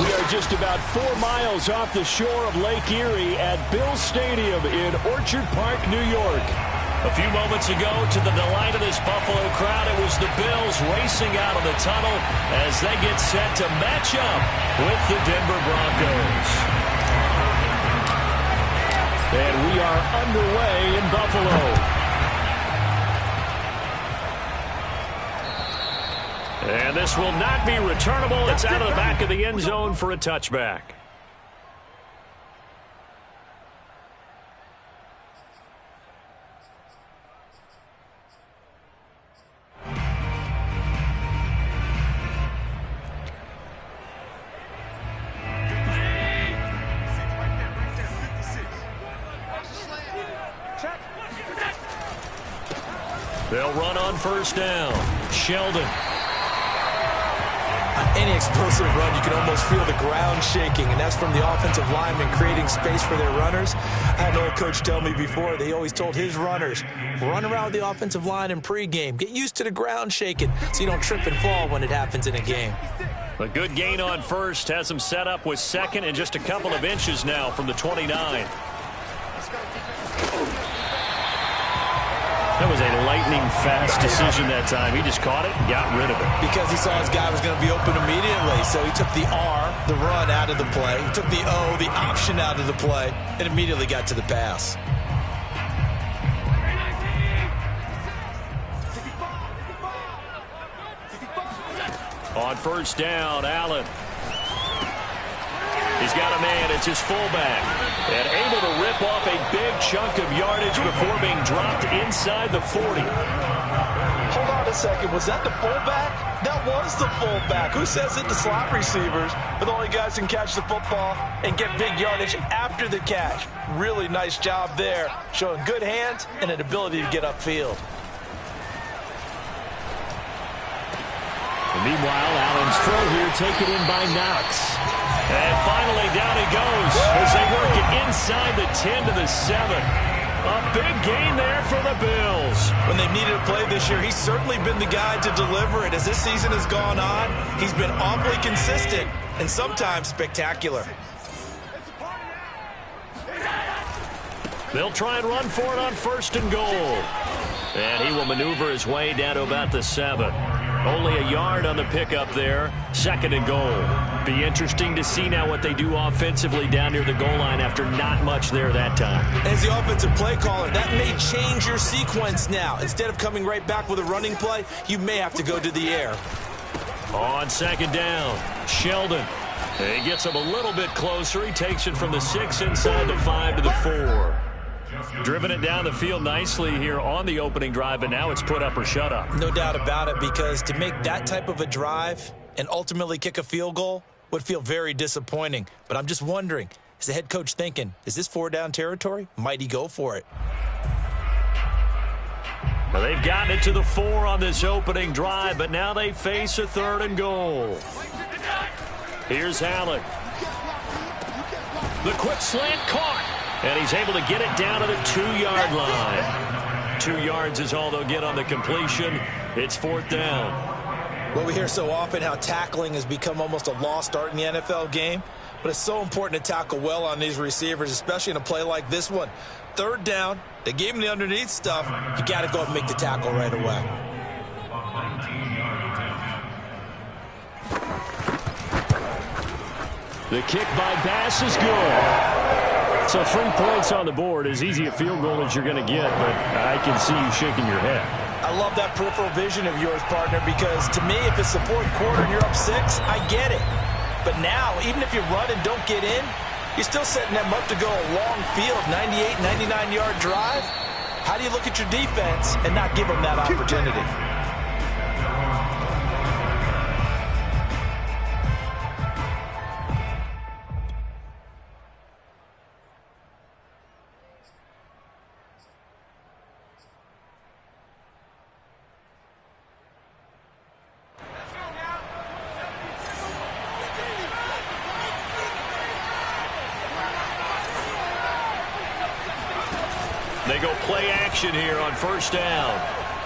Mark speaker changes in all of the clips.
Speaker 1: We are just about 4 miles off the shore of Lake Erie at Bill Stadium in Orchard Park, New York.
Speaker 2: A few moments ago, to the delight of this Buffalo crowd, it was the Bills racing out of the tunnel as they get set to match up with the Denver Broncos.
Speaker 1: And we are underway in Buffalo. And this will not be returnable. It's out of the back of the end zone for a touchback. They'll run on first down. Sheldon.
Speaker 3: Any explosive run, you can almost feel the ground shaking, and that's from the offensive linemen creating space for their runners. I had an old coach tell me before, they always told his runners, run around the offensive line in pregame. Get used to the ground shaking so you don't trip and fall when it happens in a game.
Speaker 2: A good gain on first has them set up with second and just a couple of inches now from the 29. That was a lightning-fast decision that time. He just caught it and got rid of it.
Speaker 3: Because he saw his guy was going to be open immediately. So he took the R, the run, out of the play. He took the O, the option, out of the play, and immediately got to the pass.
Speaker 2: On first down, Allen. He's got a man. It's his fullback. And able to rip off a big chunk of yardage before being dropped inside the 40.
Speaker 3: Hold on a second. Was that the fullback? That was the fullback. Who says it? The slot receivers are the only guys who can catch the football and get big yardage after the catch. Really nice job there, showing good hands and an ability to get upfield.
Speaker 1: And meanwhile, Allen's throw here taken in by Knox.
Speaker 2: And finally, down he goes as they work it inside the 10 to the 7. A big gain there for the Bills.
Speaker 3: When they've needed a play this year, he's certainly been the guy to deliver it. As this season has gone on, he's been awfully consistent and sometimes spectacular.
Speaker 2: They'll try and run for it on first and goal. And he will maneuver his way down to about the 7. Only a yard on the pickup there. Second and goal. Be interesting to see now what they do offensively down near the goal line after not much there that time.
Speaker 3: As the offensive play caller, that may change your sequence now. Instead of coming right back with a running play, you may have to go to the air.
Speaker 2: On second down, Sheldon. He gets him a little bit closer. He takes it from the 6 inside the 5 to the 4. Driven it down the field nicely here on the opening drive, but now it's put up or shut up.
Speaker 3: No doubt about it, because to make that type of a drive and ultimately kick a field goal would feel very disappointing. But I'm just wondering, is the head coach thinking, is this 4-down territory? Might he go for it?
Speaker 2: Well, they've gotten it to the 4 on this opening drive, but now they face a 3rd and goal. Here's Allen. The quick slant caught. And he's able to get it down to the 2-yard line. 2 yards is all they'll get on the completion. It's 4th down.
Speaker 3: Well, we hear so often how tackling has become almost a lost art in the NFL game. But it's so important to tackle well on these receivers, especially in a play like this one. 3rd down, they gave him the underneath stuff. You got to go and make the tackle right away.
Speaker 1: The kick by Bass is good. So 3 points on the board, as easy a field goal as you're going to get, but I can see you shaking your head.
Speaker 3: I love that peripheral vision of yours, partner, because to me, if it's the 4th quarter and you're up 6, I get it. But now, even if you run and don't get in, you're still setting them up to go a long field, 98, 99-yard drive. How do you look at your defense and not give them that opportunity?
Speaker 2: They go play action here on first down.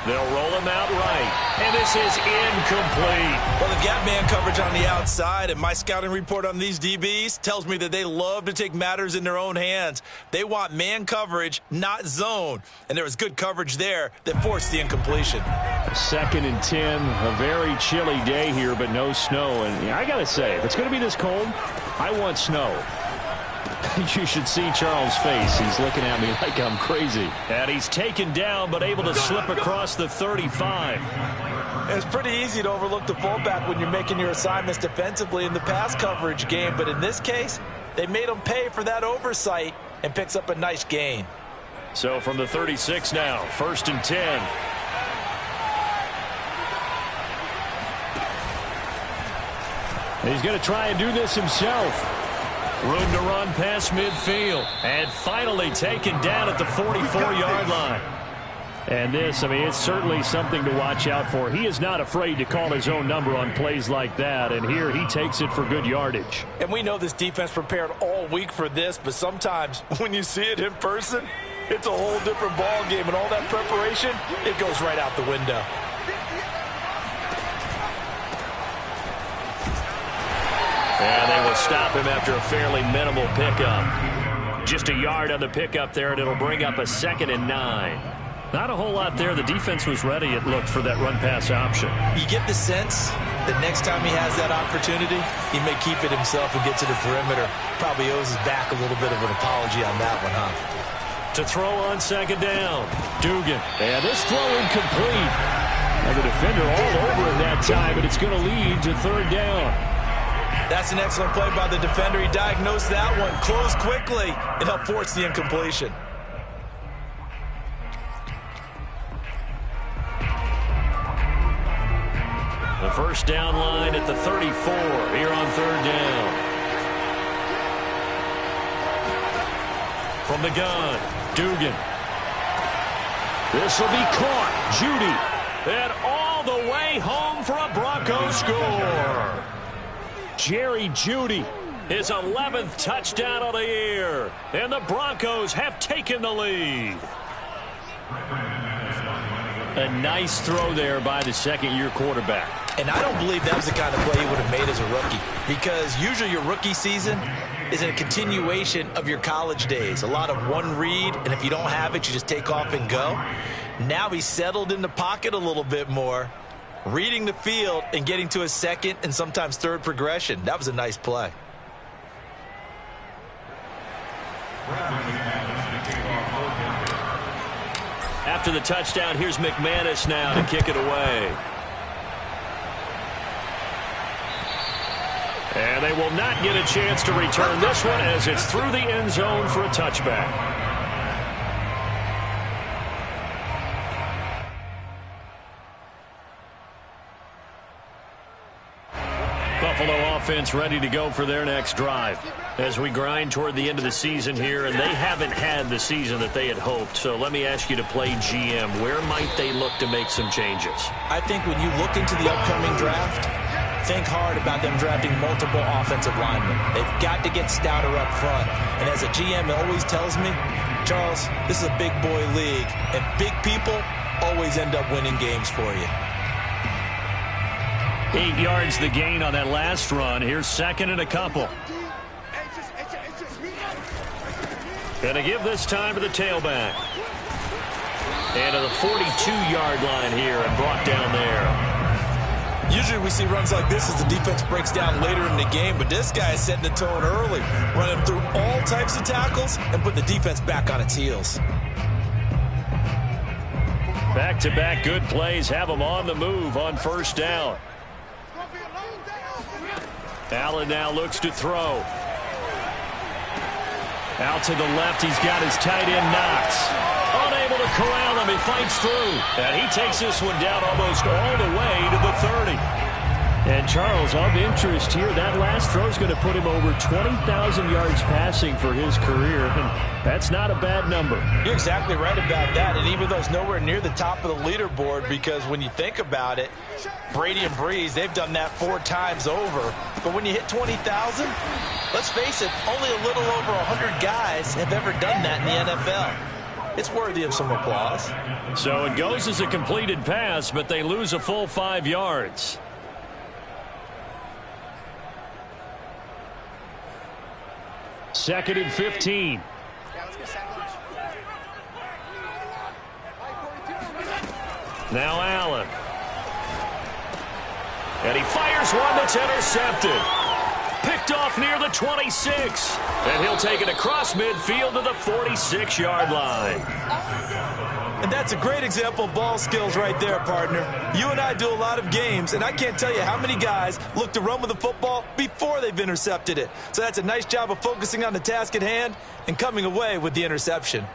Speaker 2: They'll roll him out right, and this is incomplete.
Speaker 3: Well, they've got man coverage on the outside, and my scouting report on these DBs tells me that they love to take matters in their own hands. They want man coverage, not zone, and there was good coverage there that forced the incompletion.
Speaker 1: 2nd and 10, a very chilly day here, but no snow. And I got to say, if it's going to be this cold, I want snow. You should see Charles' face. He's looking at me like I'm crazy.
Speaker 2: And he's taken down, but able to slip across the 35.
Speaker 3: It's pretty easy to overlook the fullback when you're making your assignments defensively in the pass coverage game. But in this case, they made him pay for that oversight and picks up a nice gain.
Speaker 2: So from the 36 now, 1st and 10.
Speaker 1: He's going to try and do this himself.
Speaker 2: Room to run past midfield. And finally taken down at the 44-yard line.
Speaker 1: And this, I mean, it's certainly something to watch out for. He is not afraid to call his own number on plays like that. And here he takes it for good yardage.
Speaker 3: And we know this defense prepared all week for this, but sometimes when you see it in person, it's a whole different ball game. And all that preparation, it goes right out the window.
Speaker 2: And they will stop him after a fairly minimal pickup. Just a yard on the pickup there, and it'll bring up a 2nd and 9.
Speaker 1: Not a whole lot there. The defense was ready, it looked, for that run-pass option.
Speaker 3: You get the sense that next time he has that opportunity, he may keep it himself and get to the perimeter. Probably owes his back a little bit of an apology on that one, huh?
Speaker 2: To throw on 2nd down, Dugan.
Speaker 1: And this throw incomplete. And the defender all over him that time, and it's going to lead to 3rd down.
Speaker 3: That's an excellent play by the defender. He diagnosed that one, closed quickly, and helped force the incompletion.
Speaker 2: The 1st down line at the 34 here on 3rd down. From the gun, Dugan.
Speaker 1: This will be caught. Judy.
Speaker 2: And all the way home for a Broncos score.
Speaker 1: Jerry Jeudy.
Speaker 2: His 11th touchdown of the year. And the Broncos have taken the lead.
Speaker 1: A nice throw there by the 2nd-year quarterback.
Speaker 3: And I don't believe that was the kind of play he would have made as a rookie. Because usually your rookie season is a continuation of your college days. A lot of one read, and if you don't have it, you just take off and go. Now he's settled in the pocket a little bit more, reading the field and getting to a 2nd and sometimes 3rd progression. That was a nice play.
Speaker 2: After the touchdown, here's McManus now to kick it away. And they will not get a chance to return this one as it's through the end zone for a touchback. Buffalo offense ready to go for their next drive as we grind toward the end of the season here, and they haven't had the season that they had hoped. So let me ask you to play GM. Where might they look to make some changes?
Speaker 3: I think when you look into the upcoming draft, think hard about them drafting multiple offensive linemen. They've got to get stouter up front. And as a GM always tells me, Charles, this is a big boy league, and big people always end up winning games for you.
Speaker 2: 8 yards the gain on that last run. Here's 2nd and a couple. Gonna give this time to the tailback. And to the 42-yard line here and brought down there.
Speaker 3: Usually we see runs like this as the defense breaks down later in the game, but this guy is setting the tone early, running through all types of tackles and put the defense back on its heels.
Speaker 2: Back-to-back good plays have them on the move on 1st down. Allen now looks to throw. Out to the left, he's got his tight end Knox. Unable to corral him, he fights through. And he takes this one down almost all the way to the 30.
Speaker 1: And Charles, of interest here, that last throw is going to put him over 20,000 yards passing for his career. And that's not a bad number.
Speaker 3: You're exactly right about that. And even though it's nowhere near the top of the leaderboard, because when you think about it, Brady and Breeze, they've done that 4 times over. But when you hit 20,000, let's face it, only a little over 100 guys have ever done that in the NFL. it's worthy of some applause.
Speaker 2: So it goes as a completed pass, but they lose a full 5 yards.
Speaker 1: Second and 15.
Speaker 2: Now Allen. And he fires one that's intercepted. Picked off near the 26. And he'll take it across midfield to the 46-yard line.
Speaker 3: And that's a great example of ball skills right there, partner. You and I do a lot of games, and I can't tell you how many guys look to run with the football before they've intercepted it. So that's a nice job of focusing on the task at hand and coming away with the interception.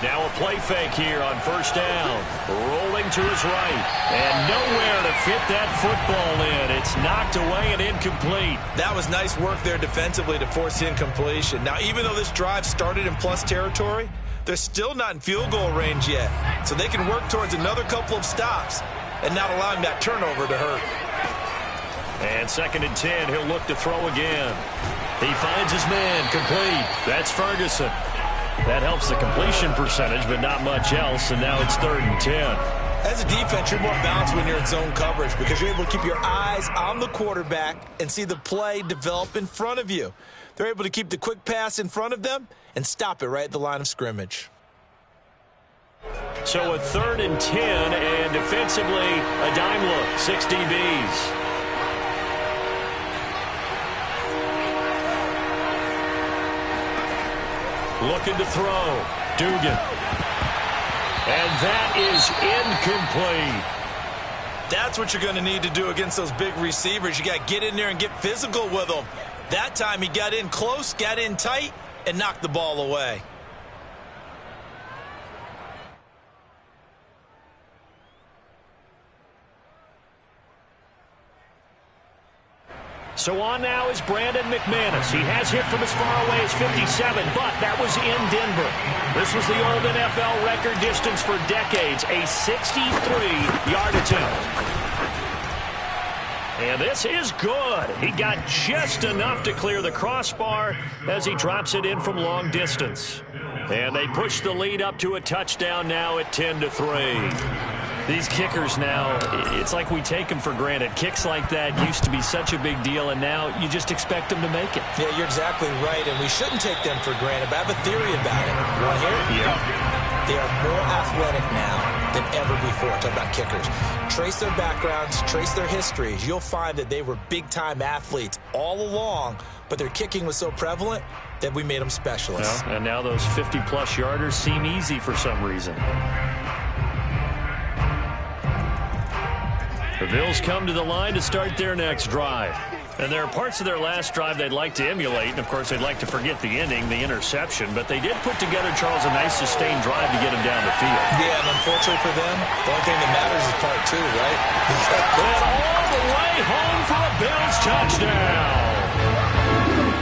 Speaker 2: Now a play fake here on first down. Rolling to his right. And nowhere to fit that football in. It's knocked away and incomplete.
Speaker 3: That was nice work there defensively to force the incompletion. Now, even though this drive started in plus territory, they're still not in field goal range yet. So they can work towards another couple of stops and not allowing that turnover to hurt.
Speaker 2: And second and 10, he'll look to throw again. He finds his man, complete. That's Ferguson. That helps the completion percentage, but not much else, and now it's third and 10.
Speaker 3: As a defense, you're more balanced when you're in zone coverage because you're able to keep your eyes on the quarterback and see the play develop in front of you. They're able to keep the quick pass in front of them and stop it right at the line of scrimmage.
Speaker 2: So a third and 10, and defensively, a dime look, 6 DBs. Looking to throw. Dugan. And that is incomplete.
Speaker 3: That's what you're going to need to do against those big receivers. You got to get in there and get physical with them. That time he got in close, got in tight, and knocked the ball away.
Speaker 2: So on now is Brandon McManus. He has hit from as far away as 57, but that was in Denver. This was the old NFL record distance for decades, a 63-yard attempt. And this is good. He got just enough to clear the crossbar as he drops it in from long distance. And they push the lead up to a touchdown now at 10-3. These kickers now, it's like we take them for granted. Kicks like that used to be such a big deal, and now you just expect them to make it.
Speaker 3: Yeah, you're exactly right, and we shouldn't take them for granted, but I have a theory about it. You want to hear it?
Speaker 2: Yeah.
Speaker 3: They are more athletic now than ever before. Talk about kickers. Trace their backgrounds, trace their histories. You'll find that they were big-time athletes all along, but their kicking was so prevalent that we made them specialists.
Speaker 2: Well, and now those 50-plus yarders seem easy for some reason. The Bills come to the line to start their next drive. And there are parts of their last drive they'd like to emulate. And, of course, they'd like to forget the ending, the interception. But they did put together, Charles, a nice sustained drive to get him down the field.
Speaker 3: Yeah, and unfortunately for them, the only thing that matters is part two, right?
Speaker 2: And all the way home for a Bills touchdown.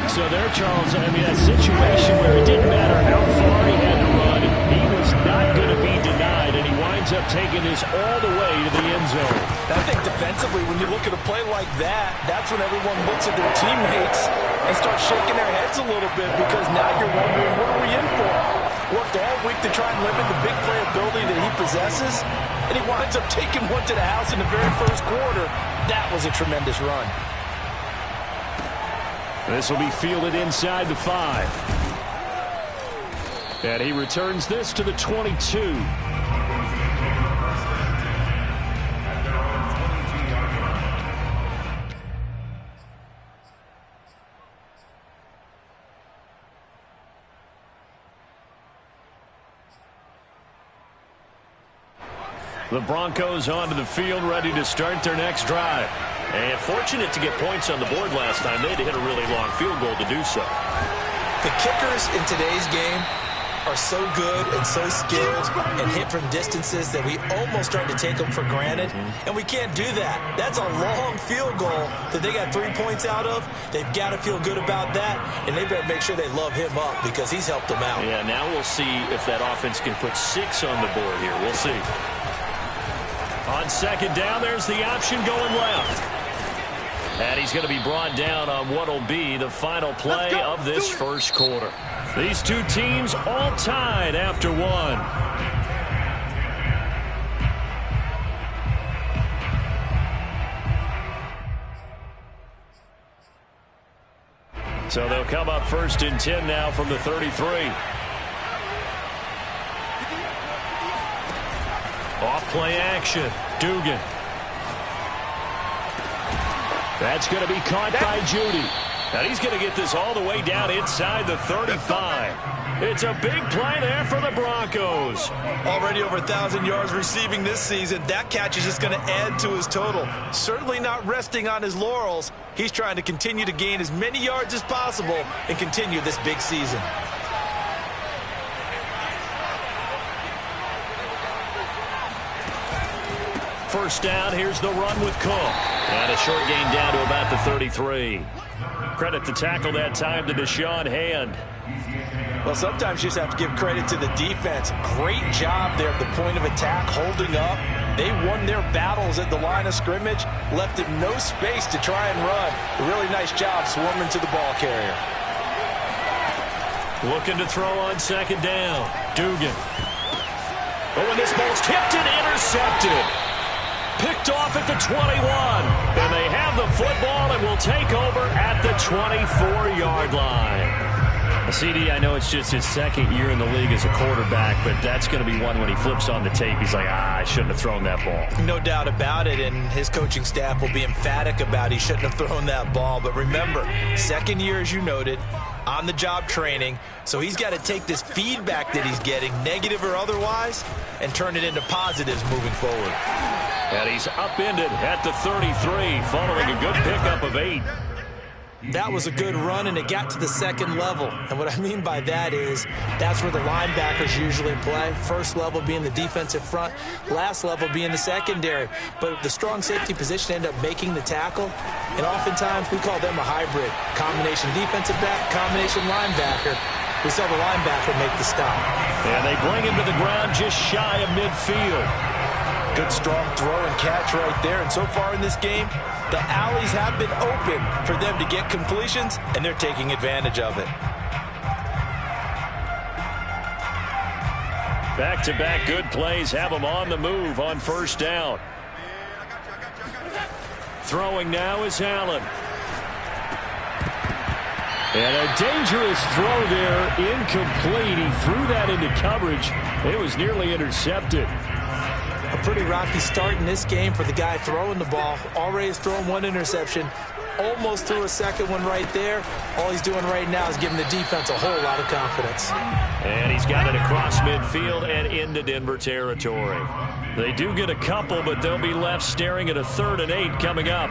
Speaker 1: So there, Charles, I mean, a situation where it didn't matter how far he had to run, he was not going to be denied, and he winds up taking this all the way to the end zone.
Speaker 3: I think defensively, when you look at a play like that, that's when everyone looks at their teammates and starts shaking their heads a little bit because now you're wondering, what are we in for? Worked all week to try and limit the big play ability that he possesses, and he winds up taking one to the house in the very first quarter. That was a tremendous run.
Speaker 1: This will be fielded inside the 5. And he returns this to the 22.
Speaker 2: The Broncos onto the field, ready to start their next drive. And fortunate to get points on the board last time. They had to hit a really long field goal to do so.
Speaker 3: The kickers in today's game are so good and so skilled and hit from distances that we almost start to take them for granted. And we can't do that. That's a long field goal that they got 3 points out of. They've got to feel good about that, and they better make sure they love him up because he's helped them out.
Speaker 2: Yeah, now we'll see if that offense can put 6 on the board here. We'll see. On second down, there's the option going left. And he's going to be brought down on what will be the final play of this first quarter. These two teams all tied after one. So they'll come up 1st and 10 now from the 33. Off play action. Dugan. That's going to be caught by Judy. And he's going to get this all the way down inside the 35. It's a big play there for the Broncos.
Speaker 3: Already over 1,000 yards receiving this season. That catch is just going to add to his total. Certainly not resting on his laurels. He's trying to continue to gain as many yards as possible and continue this big season.
Speaker 2: First down, here's the run with Cook. And a short gain down to about the 33. Credit to tackle that time to Deshaun Hand.
Speaker 3: Well, sometimes you just have to give credit to the defense. Great job there at the point of attack, holding up. They won their battles at the line of scrimmage, left him no space to try and run. A really nice job swarming to the ball carrier.
Speaker 2: Looking to throw on second down. Dugan. Oh, and this ball's tipped and intercepted. Picked off at the 21. And they have the football and will take over at the 24-yard line. CD, I know it's just his second year in the league as a quarterback, but that's going to be one when he flips on the tape. He's like, I shouldn't have thrown that ball.
Speaker 3: No doubt about it, and his coaching staff will be emphatic about he shouldn't have thrown that ball. But remember, second year, as you noted, on-the-job training, so he's got to take this feedback that he's getting, negative or otherwise, and turn it into positives moving forward.
Speaker 2: And he's upended at the 33, following a good pickup of 8.
Speaker 3: That was a good run, and it got to the second level. And what I mean by that is that's where the linebackers usually play. First level being the defensive front, last level being the secondary. But the strong safety position ended up making the tackle, and oftentimes we call them a hybrid. Combination defensive back, combination linebacker. We saw the linebacker make the stop.
Speaker 2: And they bring him to the ground just shy of midfield.
Speaker 3: Good strong throw and catch right there. And so far in this game, the alleys have been open for them to get completions, and they're taking advantage of it.
Speaker 2: Back-to-back good plays have them on the move on first down. Throwing now is Allen.
Speaker 1: And a dangerous throw there, incomplete. He threw that into coverage. It was nearly intercepted.
Speaker 3: A pretty rocky start in this game for the guy throwing the ball. Already has thrown one interception. Almost threw a second one right there. All he's doing right now is giving the defense a whole lot of confidence.
Speaker 2: And he's got it across midfield and into Denver territory. They do get a couple, but they'll be left staring at a 3rd and 8 coming up.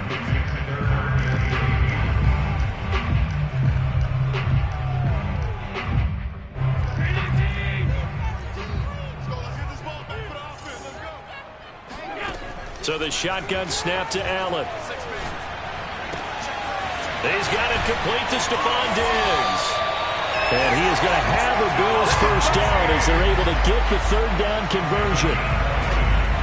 Speaker 2: So the shotgun snap to Allen. He's got it complete to Stephon Diggs.
Speaker 1: And he is going to have a Bills first down as they're able to get the 3rd down conversion.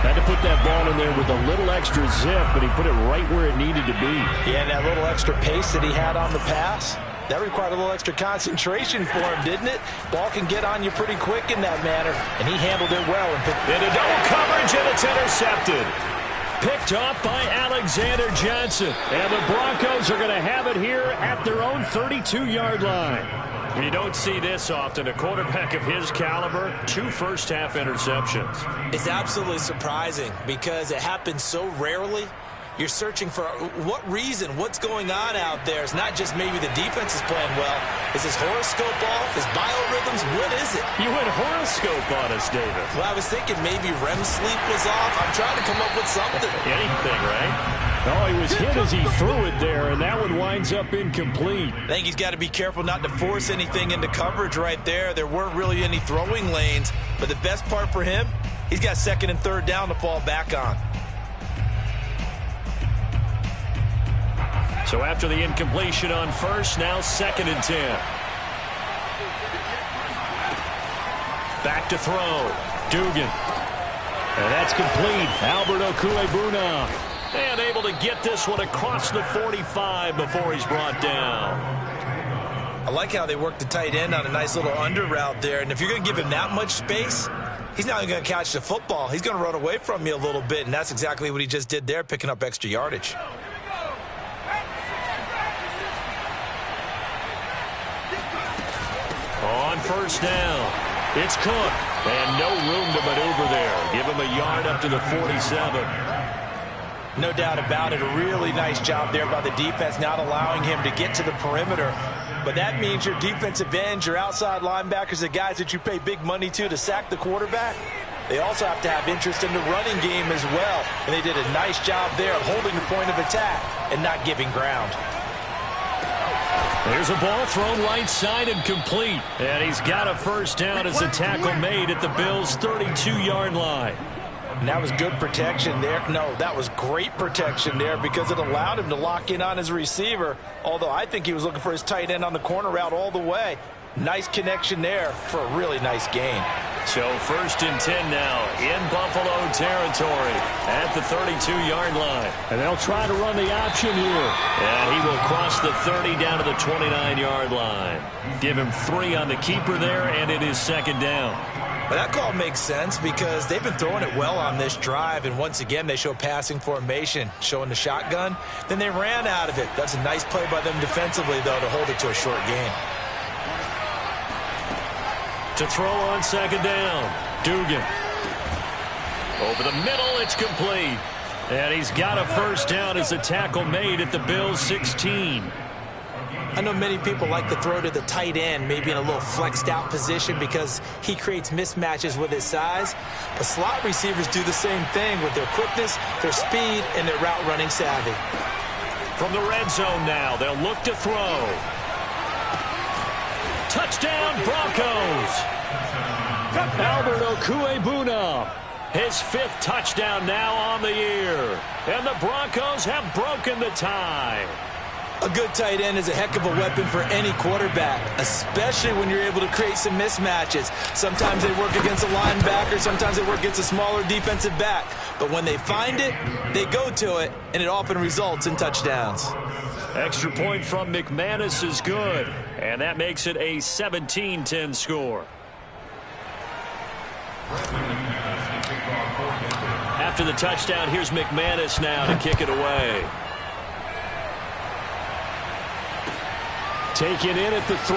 Speaker 1: Had to put that ball in there with a little extra zip, but he put it right where it needed to be.
Speaker 3: Yeah, and that little extra pace that he had on the pass, that required a little extra concentration for him, didn't it? Ball can get on you pretty quick in that manner, and he handled it well.
Speaker 2: Into double coverage, and it's intercepted. Picked off by Alexander Johnson. And the Broncos are going to have it here at their own 32-yard line. You don't see this often. A quarterback of his caliber, 2 first-half interceptions.
Speaker 3: It's absolutely surprising because it happens so rarely. You're searching for what reason, what's going on out there. It's not just maybe the defense is playing well. Is his horoscope off? His biorhythms? What is it?
Speaker 2: You went horoscope on us, David.
Speaker 3: Well, I was thinking maybe REM sleep was off. I'm trying to come up with something.
Speaker 2: Anything, right?
Speaker 1: Oh, he was hit as he threw it there, and that one winds up incomplete.
Speaker 3: I think he's got to be careful not to force anything into coverage right there. There weren't really any throwing lanes, but the best part for him, he's got 2nd and 3rd down to fall back on.
Speaker 2: So after the incompletion on first, now 2nd and 10. Back to throw. Dugan.
Speaker 1: And that's complete. Albert Okwuegbuna.
Speaker 2: And able to get this one across the 45 before he's brought down.
Speaker 3: I like how they work the tight end on a nice little under route there. And if you're going to give him that much space, he's not going to catch the football. He's going to run away from you a little bit, and that's exactly what he just did there, picking up extra yardage.
Speaker 2: On first down, it's Cook. And no room to maneuver there. Give him a yard up to the 47.
Speaker 3: No doubt about it. A really nice job there by the defense, not allowing him to get to the perimeter. But that means your defensive ends, your outside linebackers, the guys that you pay big money to sack the quarterback, they also have to have interest in the running game as well. And they did a nice job there of holding the point of attack and not giving ground.
Speaker 2: There's a ball thrown right side and complete. And he's got a first down as a tackle made at the Bills' 32-yard line.
Speaker 3: And that was good protection there. No, that was great protection there because it allowed him to lock in on his receiver, although I think he was looking for his tight end on the corner route all the way. Nice connection there for a really nice gain.
Speaker 2: So first and 10 now in Buffalo territory at the 32-yard line.
Speaker 1: And they'll try to run the option here.
Speaker 2: And he will cross the 30 down to the 29-yard line. Give him 3 on the keeper there, and it is second down.
Speaker 3: But that call makes sense because they've been throwing it well on this drive, and once again they show passing formation, showing the shotgun. Then they ran out of it. That's a nice play by them defensively, though, to hold it to a short gain.
Speaker 2: To throw on second down, Dugan. Over the middle, it's complete. And he's got a first down as a tackle made at the Bills' 16.
Speaker 3: I know many people like to throw to the tight end, maybe in a little flexed out position because he creates mismatches with his size. But slot receivers do the same thing with their quickness, their speed, and their route running savvy.
Speaker 2: From the red zone now, they'll look to throw. Touchdown, Broncos!
Speaker 1: Albert Okwuegbuna.
Speaker 2: His 5th touchdown now on the year. And the Broncos have broken the tie.
Speaker 3: A good tight end is a heck of a weapon for any quarterback, especially when you're able to create some mismatches. Sometimes they work against a linebacker, sometimes they work against a smaller defensive back. But when they find it, they go to it, and it often results in touchdowns.
Speaker 2: Extra point from McManus is good, and that makes it a 17-10 score. After the touchdown, here's McManus now to kick it away.
Speaker 1: Taken in at the 3.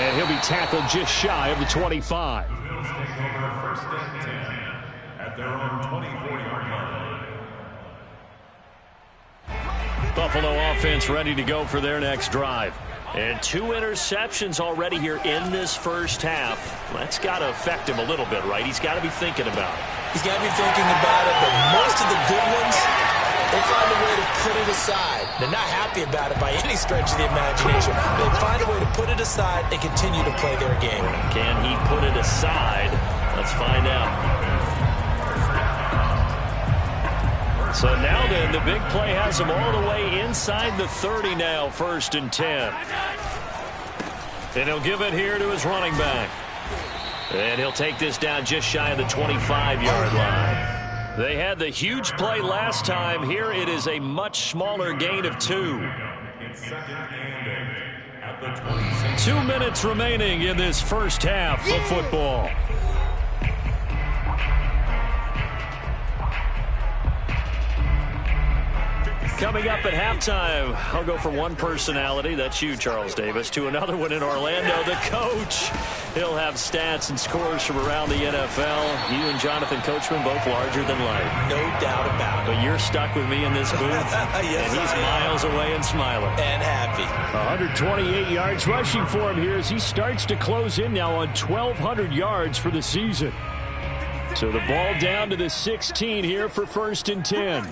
Speaker 1: And he'll be tackled just shy of the 25.
Speaker 4: The Bills take over first and 10 at their own 24-yard line.
Speaker 2: Buffalo offense ready to go for their next drive. And 2 interceptions already here in this first half. That's got to affect him a little bit, right? He's got to be thinking about it.
Speaker 3: He's got to be thinking about it, but most of the good ones, they find a way to put it aside. They're not happy about it by any stretch of the imagination. They find a way to put it aside and continue to play their game.
Speaker 2: Can he put it aside? Let's find out. So now then, the big play has him all the way inside the 30 now, first and 10. And he'll give it here to his running back. And he'll take this down just shy of the 25-yard line. They had the huge play last time. Here it is a much smaller gain of 2.
Speaker 4: It's second and 8 at the 26.
Speaker 2: 2 minutes remaining in this first half of football. Coming up at halftime, I'll go from one personality, that's you, Charles Davis, to another one in Orlando, the coach. He'll have stats and scores from around the NFL. You and Jonathan Coachman both larger than life.
Speaker 3: No doubt about it.
Speaker 2: But you're stuck with me in this booth,
Speaker 3: Yes,
Speaker 2: and he's miles away and smiling.
Speaker 3: And happy.
Speaker 1: 128 yards rushing for him here as he starts to close in now on 1,200 yards for the season. So the ball down to the 16 here for first and 10.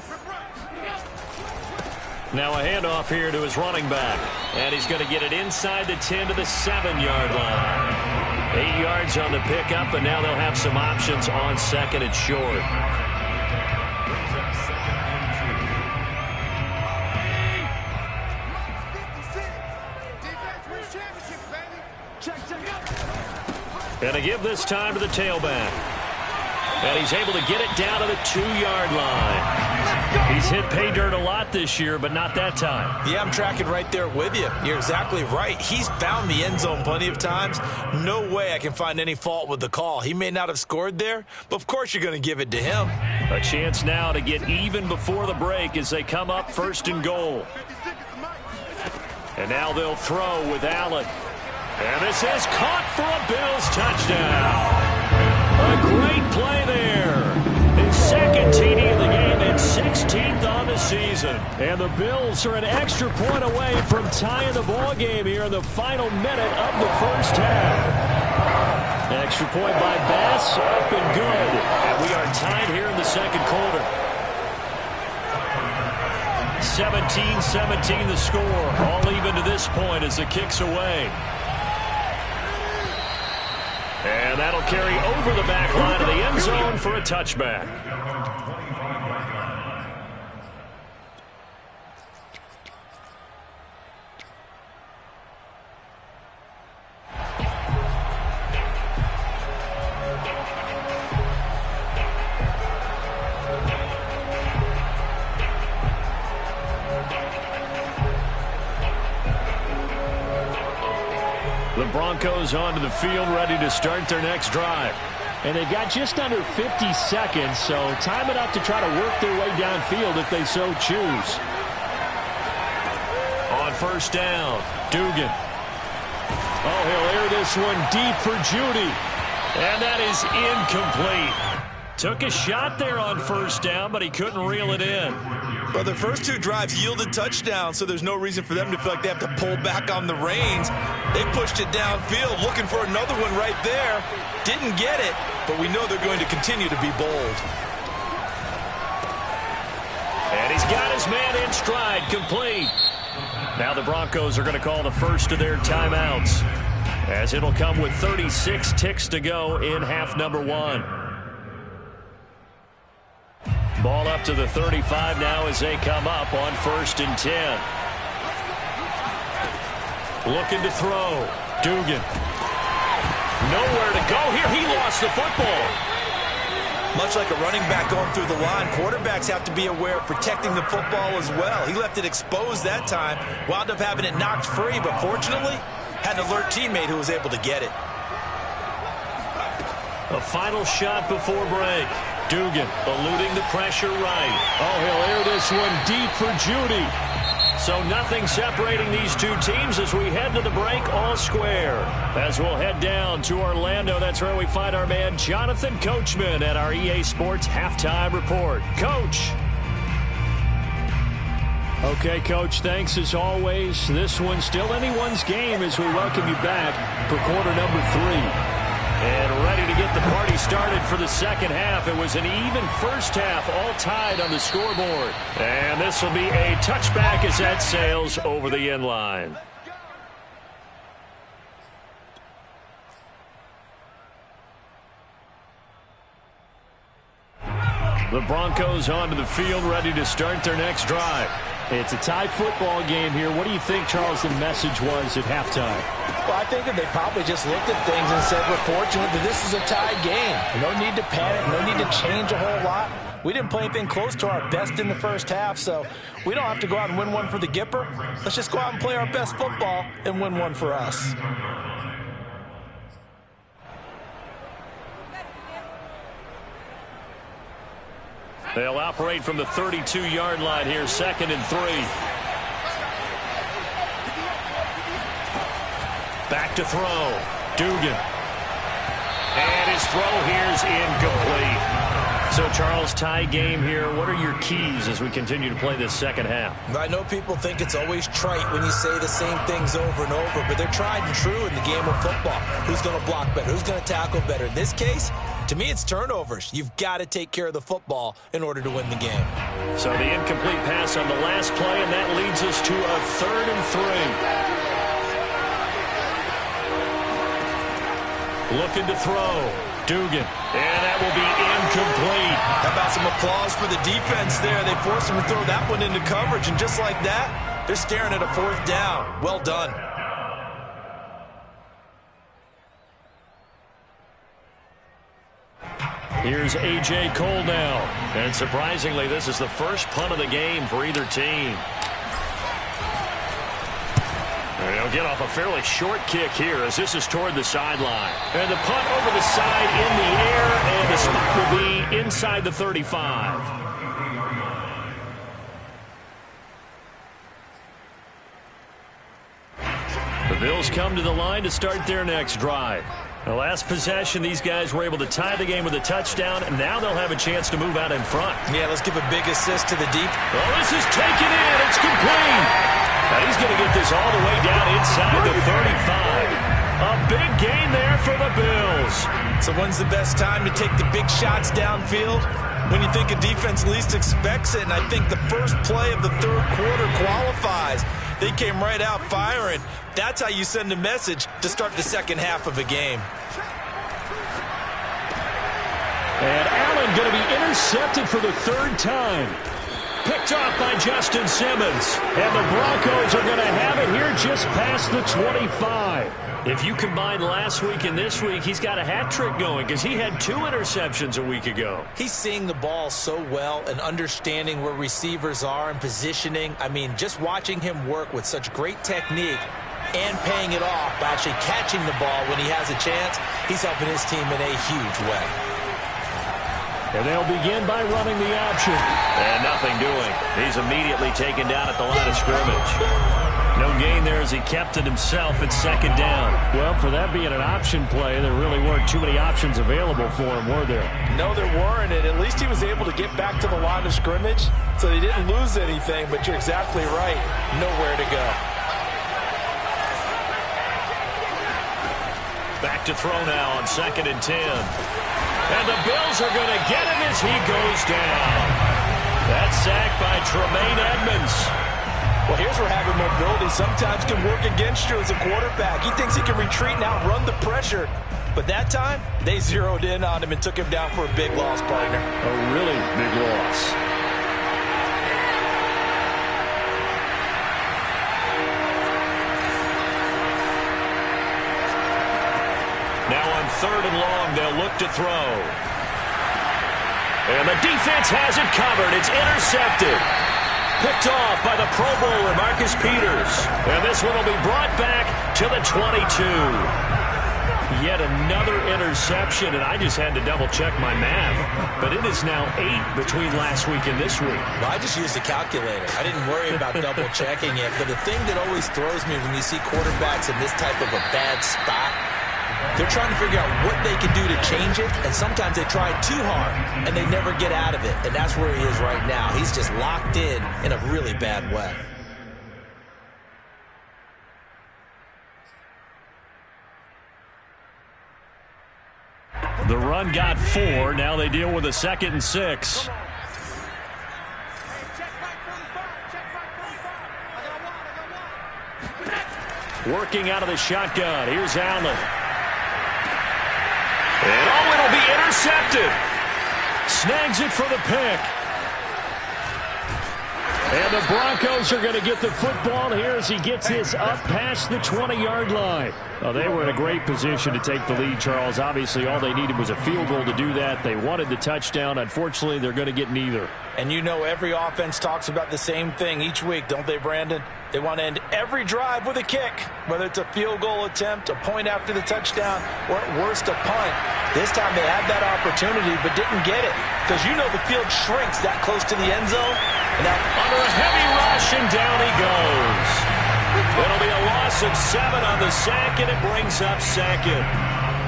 Speaker 2: Now a handoff here to his running back. And he's going to get it inside the 10 to the 7-yard line. 8 yards on the pickup, and now they'll have some options on second and short. And to give this time to the tailback. And he's able to get it down to the 2-yard line. He's hit pay dirt a lot this year, but not that time.
Speaker 3: Yeah, I'm tracking right there with you. You're exactly right. He's found the end zone plenty of times. No way I can find any fault with the call. He may not have scored there, but of course you're going to give it to him.
Speaker 2: A chance now to get even before the break as they come up 1st and goal. And now they'll throw with Allen. And this is caught for a Bills touchdown. A great play there. His second TD of the game and 16th on the season. And the Bills are an extra point away from tying the ball game here in the final minute of the first half. Extra point by Bass, up and good. And we are tied here in the second quarter. 17-17 the score. All even to this point as the kick's away. And that'll carry over the back line of the end zone for a touchback. The Broncos onto the field, ready to start their next drive.
Speaker 1: And they've got just under 50 seconds, so time enough to try to work their way downfield if they so choose.
Speaker 2: On 1st down, Dugan.
Speaker 1: Oh, he'll air this one deep for Judy.
Speaker 2: And that is incomplete. Took a shot there on 1st down, but he couldn't reel it in.
Speaker 3: Well, their first 2 drives yielded touchdowns, so there's no reason for them to feel like they have to pull back on the reins. They pushed it downfield, looking for another one right there. Didn't get it, but we know they're going to continue to be bold.
Speaker 2: And he's got his man in stride, complete. Now the Broncos are going to call the first of their timeouts, as it'll come with 36 ticks to go in half number 1. Ball up to the 35 now as they come up on 1st and 10. Looking to throw. Dugan. Nowhere to go here. He lost the football.
Speaker 3: Much like a running back going through the line, quarterbacks have to be aware of protecting the football as well. He left it exposed that time, wound up having it knocked free, but fortunately had an alert teammate who was able to get it.
Speaker 2: A final shot before break. Dugan eluding the pressure right.
Speaker 1: Oh, he'll air this one deep for Judy.
Speaker 2: So nothing separating these two teams as we head to the break all square. As we'll head down to Orlando, that's where we find our man Jonathan Coachman at our EA Sports Halftime Report. Coach.
Speaker 1: Okay, Coach, thanks as always. This one's still anyone's game as we welcome you back for quarter number 3.
Speaker 2: And ready to get the party started for the second half. It was an even first half, all tied on the scoreboard. And this will be a touchback as that sails over the end line. The Broncos onto the field, ready to start their next drive.
Speaker 1: It's a tie football game here. What do you think, Charles, the message was at halftime?
Speaker 3: Well, I think that they probably just looked at things and said, we're fortunate that this is a tie game. No need to panic, no need to change a whole lot. We didn't play anything close to our best in the first half, so we don't have to go out and win one for the Gipper. Let's just go out and play our best football and win one for us.
Speaker 2: They'll operate from the 32-yard line here, 2nd and 3. Back to throw. Dugan. And his throw here is incomplete. So, Charles, tie game here. What are your keys as we continue to play this second half?
Speaker 3: I know people think it's always trite when you say the same things over and over, but they're tried and true in the game of football. Who's going to block better? Who's going to tackle better? In this case, to me, it's turnovers. You've got to take care of the football in order to win the game.
Speaker 2: So the incomplete pass on the last play, and that leads us to a 3rd and 3. Looking to throw. Dugan. And that will be incomplete.
Speaker 3: How about some applause for the defense there? They forced him to throw that one into coverage, and just like that, they're staring at a 4th down. Well done.
Speaker 2: Here's A.J. Cole now. And surprisingly, this is the first punt of the game for either team. And he'll get off a fairly short kick here as this is toward the sideline. And the punt over the side in the air, and the spot will be inside the 35. The Bills come to the line to start their next drive. The last possession, these guys were able to tie the game with a touchdown, and now they'll have a chance to move out in front.
Speaker 3: Yeah, let's give a big assist to the deep.
Speaker 2: Well, this is taken in. It's complete. And he's going to get this all the way down inside the 35. A big gain there for the Bills.
Speaker 3: So when's the best time to take the big shots downfield? When you think a defense least expects it, and I think the first play of the third quarter qualifies. They came right out firing. That's how you send a message to start the second half of a game.
Speaker 1: And Allen going to be intercepted for the third time.
Speaker 2: Picked off by Justin Simmons. And the Broncos are going to have it here just past the 25. If you combine last week and this week, he's got a hat trick going because he had 2 interceptions a week ago.
Speaker 3: He's seeing the ball so well and understanding where receivers are and positioning. I mean, just watching him work with such great technique and paying it off by actually catching the ball when he has a chance, he's helping his team in a huge way.
Speaker 1: And they'll begin by running the option.
Speaker 2: And nothing doing. He's immediately taken down at the line of scrimmage. No gain there as he kept it himself at second down.
Speaker 1: Well, for that being an option play, there really weren't too many options available for him, were there?
Speaker 3: No, there weren't, and at least he was able to get back to the line of scrimmage, so he didn't lose anything, but you're exactly right. Nowhere to go.
Speaker 2: Back to throw now on 2nd and 10. And the Bills are going to get him as he goes down. That sack by Tremaine Edmonds.
Speaker 3: Well, here's where having mobility sometimes can work against you as a quarterback. He thinks he can retreat and outrun the pressure. But that time, they zeroed in on him and took him down for a big loss, partner.
Speaker 1: A really big loss.
Speaker 2: Now on 3rd and long, they'll look to throw. And the defense has it covered. It's intercepted. Picked off by the Pro Bowler, Marcus Peters. And this one will be brought back to the 22. Yet another interception, and I just had to double-check my math. But it is now 8 between last week and this week.
Speaker 3: Well, I just used a calculator. I didn't worry about double-checking it. But the thing that always throws me when you see quarterbacks in this type of a bad spot, they're trying to figure out what they can do to change it, and sometimes they try too hard, and they never get out of it. And that's where he is right now. He's just locked in a really bad way.
Speaker 2: The run got 4. Now they deal with a 2nd and 6. Working out of the shotgun. Here's Allen. And it'll be intercepted. Snags it for the pick.
Speaker 1: And the Broncos are going to get the football here as he gets this up past the 20-yard line. Well, they were in a great position to take the lead, Charles. Obviously, all they needed was a field goal to do that. They wanted the touchdown. Unfortunately, they're going to get neither.
Speaker 3: And you know every offense talks about the same thing each week, don't they, Brandon? They want to end every drive with a kick, whether it's a field goal attempt, a point after the touchdown, or at worst a punt. This time they had that opportunity but didn't get it because you know the field shrinks that close to the end zone. And now
Speaker 2: under a heavy rush, and down he goes. It'll be a loss of 7 on the sack, and it brings up 2nd.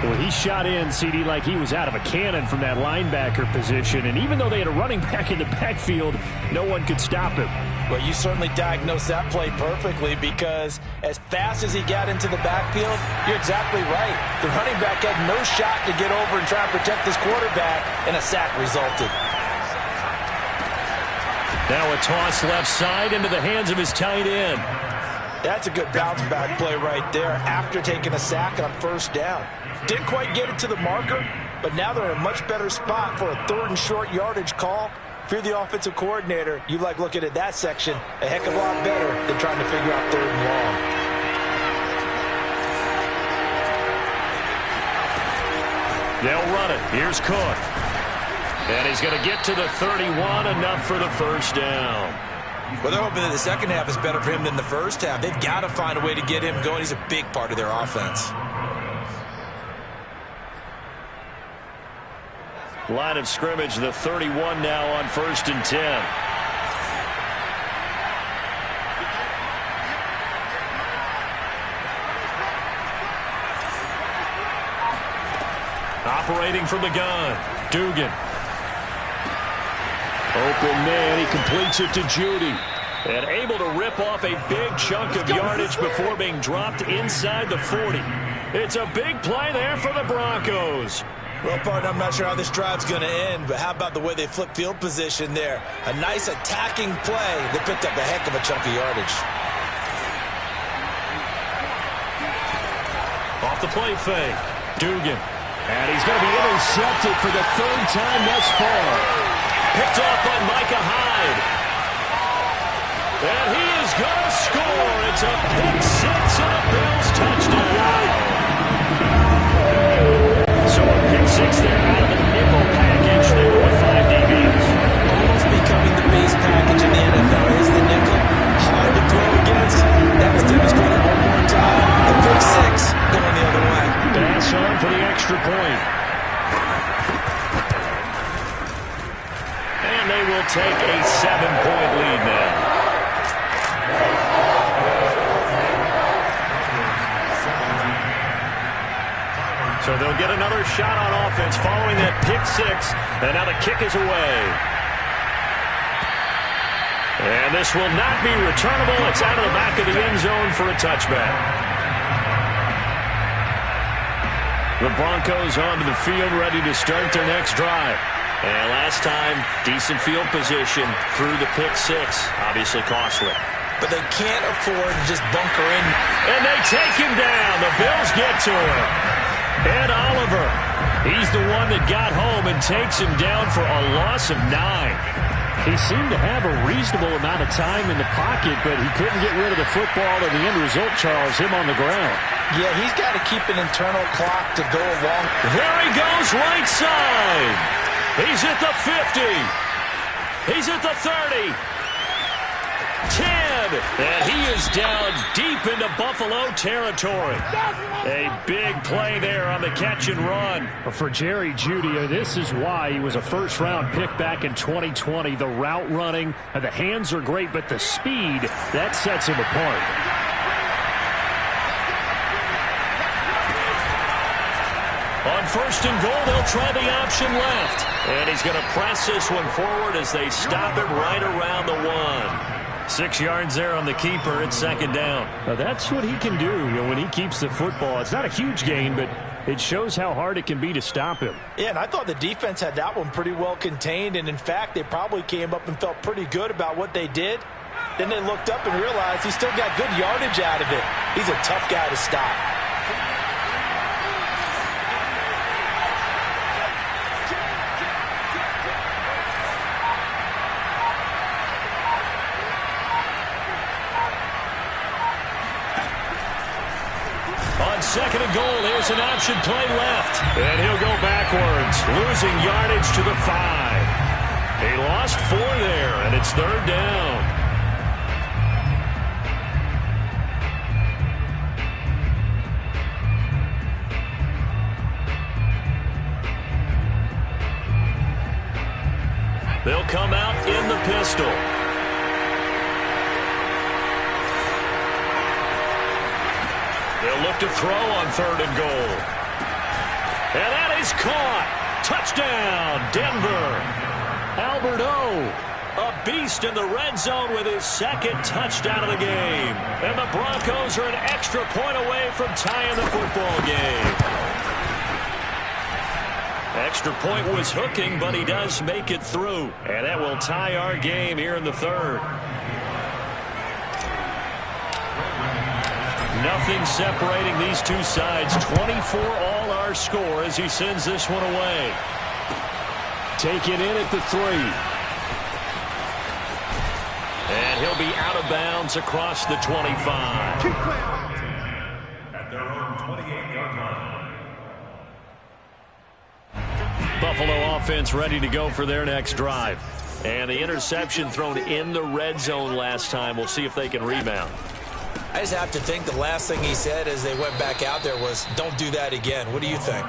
Speaker 1: Well, he shot in, CD, like he was out of a cannon from that linebacker position. And even though they had a running back in the backfield, no one could stop him.
Speaker 3: Well, you certainly diagnosed that play perfectly because as fast as he got into the backfield, you're exactly right. The running back had no shot to get over and try and protect his quarterback, and a sack resulted.
Speaker 2: Now a toss left side into the hands of his tight end.
Speaker 3: That's a good bounce-back play right there after taking a sack on 1st down. Didn't quite get it to the marker, but now they're in a much better spot for a 3rd and short yardage call. If you're the offensive coordinator, you like looking at that section a heck of a lot better than trying to figure out 3rd and long.
Speaker 2: They'll run it. Here's Cook. And he's going to get to the 31, enough for the first down.
Speaker 3: Well, they're hoping that the second half is better for him than the first half. They've got to find a way to get him going. He's a big part of their offense.
Speaker 2: Line of scrimmage, the 31 now on 1st and 10. Operating from the gun, Dugan.
Speaker 1: Open man, he completes it to Judy.
Speaker 2: And able to rip off a big chunk of yardage before being dropped inside the 40. It's a big play there for the Broncos.
Speaker 3: Well, partner, I'm not sure how this drive's going to end, but how about the way they flip field position there? A nice attacking play that picked up a heck of a chunk of yardage.
Speaker 2: Off the play fake, Dugan.
Speaker 1: And he's going to be intercepted for the 3rd time thus far.
Speaker 2: Picked off by Micah Hyde. And he is going to score. It's a pick 6 and a Bills touchdown. So a pick 6 there out of the nickel package there with 5 DBs.
Speaker 3: Almost becoming the base package in the NFL is the nickel. Hard to throw against. That was demonstrated one more time. The pick 6 going the other way.
Speaker 1: Pass on for the extra point.
Speaker 2: And they will take a 7-point lead now. So they'll get another shot on offense following that pick 6. And now the kick is away. And this will not be returnable. It's out of the back of the end zone for a touchback. The Broncos onto the field, ready to start their next drive. And last time, decent field position through the pick 6. Obviously costly.
Speaker 3: But they can't afford to just bunker in.
Speaker 2: And they take him down. The Bills get to him. Ed Oliver, he's the one that got home and takes him down for a loss of 9.
Speaker 1: He seemed to have a reasonable amount of time in the pocket, but he couldn't get rid of the football, and the end result, Charles, him on the ground.
Speaker 3: Yeah, he's got to keep an internal clock to go along.
Speaker 2: There he goes, right side. He's at the 50. He's at the 30. 10. And he is down deep into Buffalo territory. A big play there on the catch and run.
Speaker 1: For Jerry Jeudy, this is why he was a first-round pick back in 2020. The route running, the hands are great, but the speed, that sets him apart.
Speaker 2: On 1st and goal, they'll try the option left. And he's going to press this one forward as they stop it right around the 1. 6 yards there on the keeper. It's 2nd down.
Speaker 1: Now that's what he can do, when he keeps the football. It's not a huge gain, but it shows how hard it can be to stop him.
Speaker 3: Yeah, and I thought the defense had that one pretty well contained, and in fact, they probably came up and felt pretty good about what they did. Then they looked up and realized he still got good yardage out of it. He's a tough guy to stop.
Speaker 2: On 2nd and goal, there's an option play left. And he'll go backwards, losing yardage to the 5. He lost 4 there, and it's 3rd down. They'll come out in the pistol. They'll look to throw on 3rd and goal. And that is caught. Touchdown, Denver. Albert O, a beast in the red zone with his 2nd touchdown of the game. And the Broncos are an extra point away from tying the football game. Extra point was hooking, but he does make it through. And that will tie our game here in the 3rd. Nothing separating these two sides. 24 all our score as he sends this one away.
Speaker 1: Taken in at the 3.
Speaker 2: And he'll be out of bounds across the 25.
Speaker 4: At their own 28-yard line.
Speaker 2: Buffalo offense ready to go for their next drive. And the interception thrown in the red zone last time. We'll see if they can rebound.
Speaker 3: I just have to think the last thing he said as they went back out there was, don't do that again. What do you think?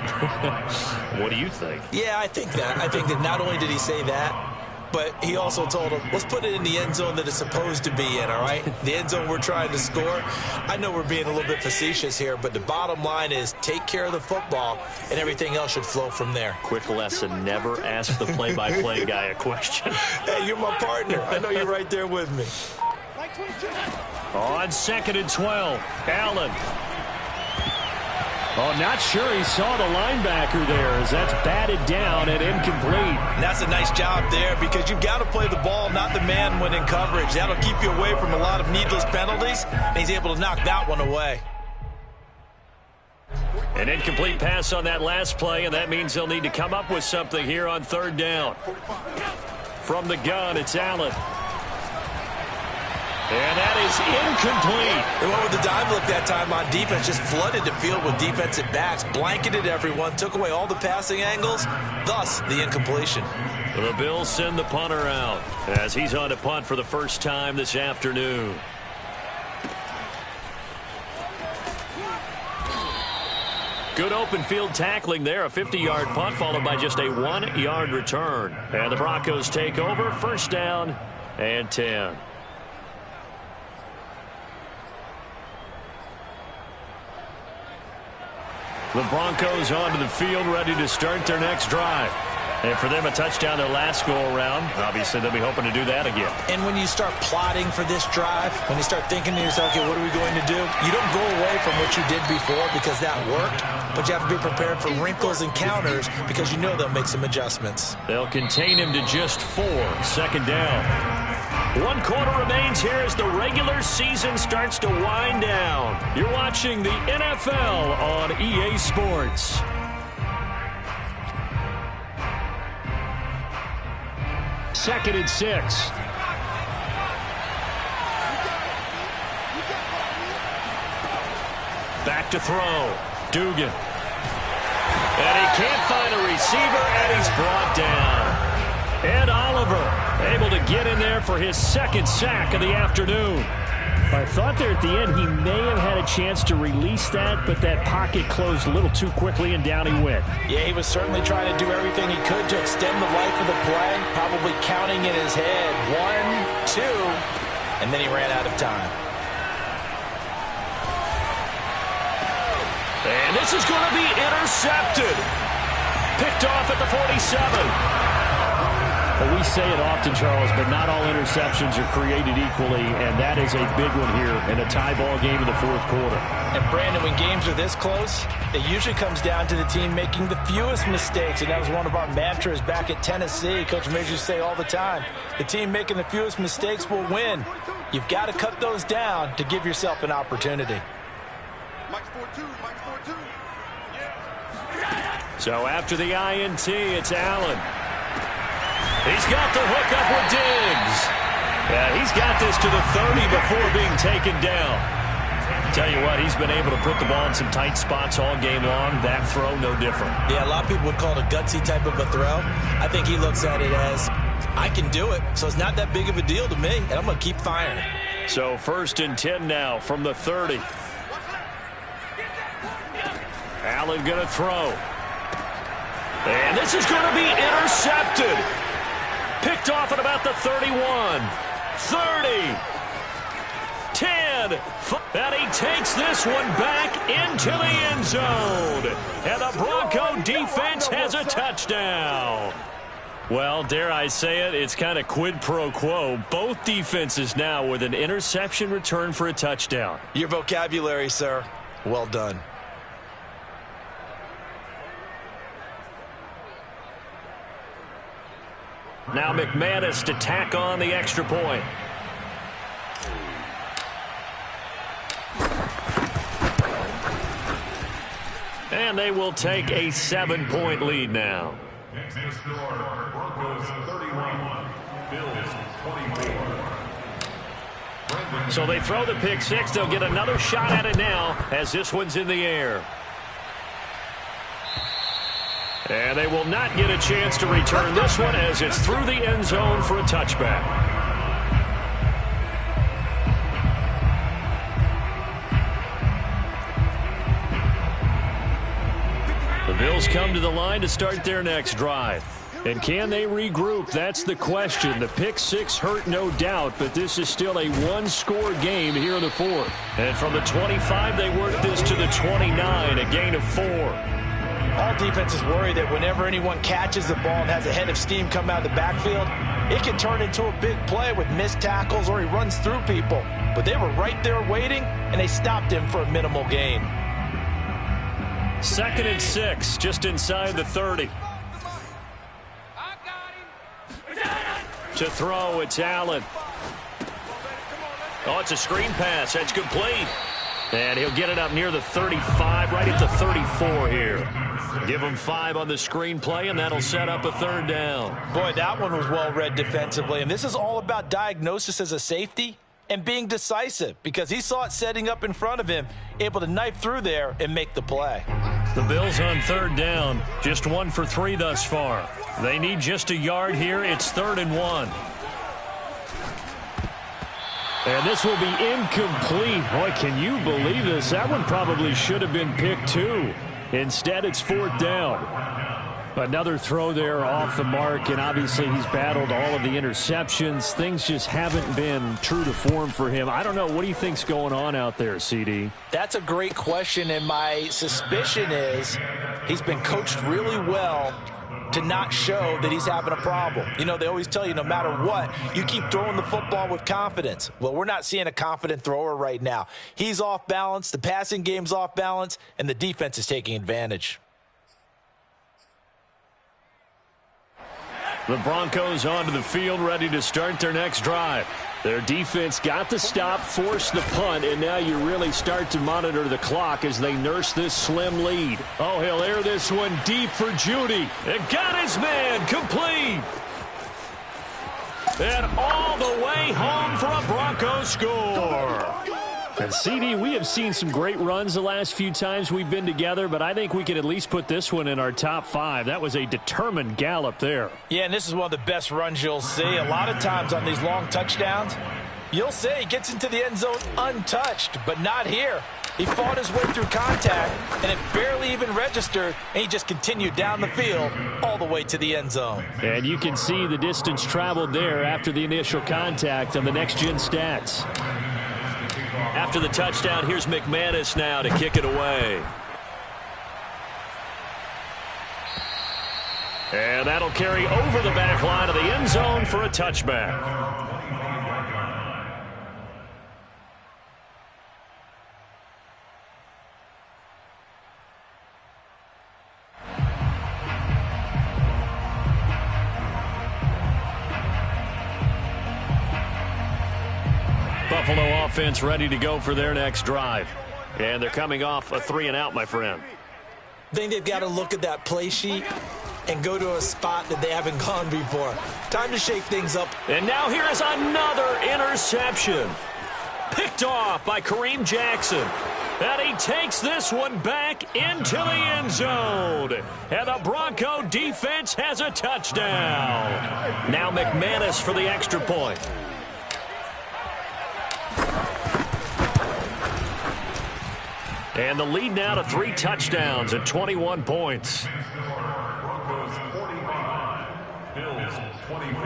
Speaker 2: What do you think?
Speaker 3: Yeah, I think that. I think that not only did he say that, but he also told him, let's put it in the end zone that it's supposed to be in, all right? The end zone we're trying to score. I know we're being a little bit facetious here, but the bottom line is take care of the football, and everything else should flow from there.
Speaker 2: Quick lesson, never ask the play-by-play guy a question.
Speaker 3: Hey, you're my partner. I know you're right there with me.
Speaker 2: On 2nd and 12, Allen.
Speaker 1: Oh, not sure he saw the linebacker there as that's batted down and incomplete.
Speaker 3: And that's a nice job there because you've got to play the ball, not the man when in coverage. That'll keep you away from a lot of needless penalties, and he's able to knock that one away.
Speaker 2: An incomplete pass on that last play, and that means they'll need to come up with something here on 3rd down. From the gun, it's Allen. And that is incomplete.
Speaker 3: They went with the dive look that time on defense, just flooded the field with defensive backs, blanketed everyone, took away all the passing angles, thus the incompletion.
Speaker 2: The Bills send the punter out as he's on to punt for the first time this afternoon. Good open field tackling there, a 50-yard punt followed by just a 1-yard return. And the Broncos take over, 1st down and 10. The Broncos onto the field, ready to start their next drive. And for them, a touchdown their last go-around. Obviously, they'll be hoping to do that again.
Speaker 3: And when you start plotting for this drive, when you start thinking to yourself, okay, what are we going to do? You don't go away from what you did before because that worked, but you have to be prepared for wrinkles and counters because you know they'll make some adjustments.
Speaker 2: They'll contain him to just 4, 2nd down. 1 quarter remains here as the regular season starts to wind down. You're watching the NFL on EA Sports.
Speaker 1: Second and 6.
Speaker 2: Back to throw. Dugan. And he can't find a receiver, and he's brought down. And Oliver able to get in there for his 2nd sack of the afternoon.
Speaker 1: I thought there at the end he may have had a chance to release that, but that pocket closed a little too quickly, and down he went.
Speaker 3: Yeah, he was certainly trying to do everything he could to extend the life of the play, probably counting in his head 1, 2, and then he ran out of time.
Speaker 2: And this is going to be intercepted. Picked off at the 47.
Speaker 1: Well, we say it often, Charles, but not all interceptions are created equally, and that is a big one here in a tie ball game in the 4th quarter.
Speaker 3: And, Brandon, when games are this close, it usually comes down to the team making the fewest mistakes, and that was one of our mantras back at Tennessee. Coach Majors say all the time, the team making the fewest mistakes will win. You've got to cut those down to give yourself an opportunity.
Speaker 2: So after the INT, it's Allen. He's got the hook up with Diggs. Yeah, he's got this to the 30 before being taken down. Tell you what, he's been able to put the ball in some tight spots all game long. That throw, no different.
Speaker 3: Yeah, a lot of people would call it a gutsy type of a throw. I think he looks at it as, I can do it, so it's not that big of a deal to me, and I'm going to keep firing.
Speaker 2: So 1st and 10 now from the 30. Allen going to throw. And this is going to be intercepted. Picked off at about the 31, 30, 10, and he takes this one back into the end zone. And the Bronco defense has a touchdown. Well, dare I say it, it's kind of quid pro quo. Both defenses now with an interception return for a touchdown.
Speaker 3: Your vocabulary, sir. Well done.
Speaker 2: Now McManus to tack on the extra point. And they will take a 7-point lead now.
Speaker 4: Next to score, Broncos 31, Bills 24.
Speaker 2: So they throw the pick six. They'll get another shot at it now as this one's in the air. And they will not get a chance to return this one as it's through the end zone for a touchback. The Bills come to the line to start their next drive. And can they regroup? That's the question. The pick six hurt, no doubt, but this is still a one-score game here in the fourth. And from the 25, they work this to the 29, a gain of 4.
Speaker 3: All defenses worry that whenever anyone catches the ball and has a head of steam come out of the backfield, it can turn into a big play with missed tackles or he runs through people. But they were right there waiting, and they stopped him for a minimal gain.
Speaker 2: 2nd and 6, just inside the 30. To throw, it's Allen. Oh, it's a screen pass. That's complete. And he'll get it up near the 35, right at the 34 here. Give him 5 on the screen play, and that'll set up a 3rd down.
Speaker 3: Boy, that one was well read defensively. And this is all about diagnosis as a safety and being decisive because he saw it setting up in front of him, able to knife through there and make the play.
Speaker 2: The Bills on 3rd down, just 1 for 3 thus far. They need just a yard here. It's 3rd and 1.
Speaker 1: And this will be incomplete. Boy, can you believe this? That one probably should have been picked too. Instead, it's 4th down. Another throw there off the mark, and obviously he's battled all of the interceptions. Things just haven't been true to form for him. I don't know. What do you think's going on out there, CD?
Speaker 3: That's a great question, and my suspicion is he's been coached really well to not show that he's having a problem. You know, they always tell you no matter what, you keep throwing the football with confidence. Well, we're not seeing a confident thrower right now. He's off balance, the passing game's off balance, and the defense is taking advantage.
Speaker 2: The Broncos onto the field, ready to start their next drive.
Speaker 1: Their defense got the stop, forced the punt, and now you really start to monitor the clock as they nurse this slim lead. Oh, he'll air this one deep for Judy.
Speaker 2: And got his man complete. And all the way home for a Broncos score.
Speaker 1: And CD, we have seen some great runs the last few times we've been together, but I think we can at least put this one in our top 5. That was a determined gallop there.
Speaker 3: Yeah, and this is one of the best runs you'll see. A lot of times on these long touchdowns, you'll say he gets into the end zone untouched, but not here. He fought his way through contact, and it barely even registered, and he just continued down the field all the way to the end zone.
Speaker 1: And you can see the distance traveled there after the initial contact on the next-gen stats.
Speaker 2: After the touchdown, here's McManus now to kick it away. And that'll carry over the back line of the end zone for a touchback. Buffalo offense ready to go for their next drive. And they're coming off a 3-and-out, my friend.
Speaker 3: I think they've got to look at that play sheet and go to a spot that they haven't gone before. Time to shake things up.
Speaker 2: And now here is another interception. Picked off by Kareem Jackson. And he takes this one back into the end zone. And the Bronco defense has a touchdown. Now McManus for the extra point. And the lead now to 3 touchdowns at 21 points.
Speaker 4: Broncos 45, Bills 24.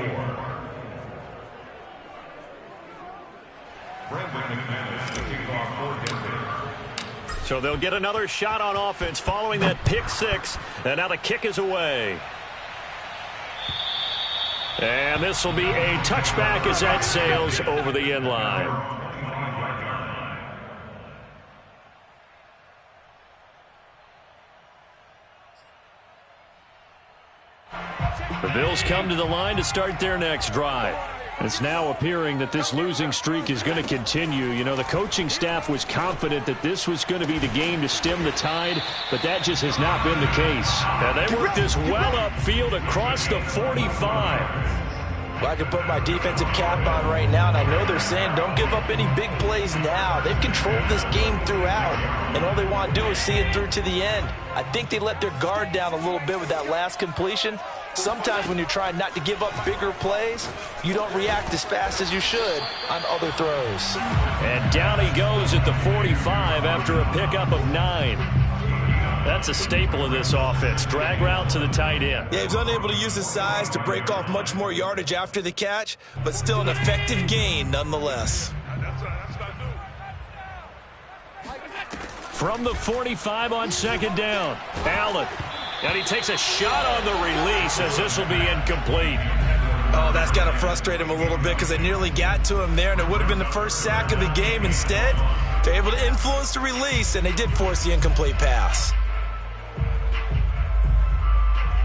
Speaker 4: Brandon McManus, the kickoff for Denver.
Speaker 2: So they'll get another shot on offense following that pick 6. And now the kick is away. And this will be a touchback as that sails over the end line. The Bills come to the line to start their next drive. It's now appearing that this losing streak is going to continue. You know, the coaching staff was confident that this was going to be the game to stem the tide, but that just has not been the case. And they work this well upfield across the 45.
Speaker 3: Well, I can put my defensive cap on right now, and I know they're saying don't give up any big plays now. They've controlled this game throughout, and all they want to do is see it through to the end. I think they let their guard down a little bit with that last completion. Sometimes when you're trying not to give up bigger plays, you don't react as fast as you should on other throws.
Speaker 2: And down he goes at the 45 after a pickup of 9. That's a staple of this offense. Drag route to the tight end.
Speaker 3: Yeah, he's unable to use his size to break off much more yardage after the catch, but still an effective gain nonetheless.
Speaker 2: From the 45 on second down, Allen. And he takes a shot on the release as this will be incomplete.
Speaker 3: Oh, that's got to frustrate him a little bit because they nearly got to him there, and it would have been the first sack of the game. Instead, they're able to influence the release, and they did force the incomplete pass.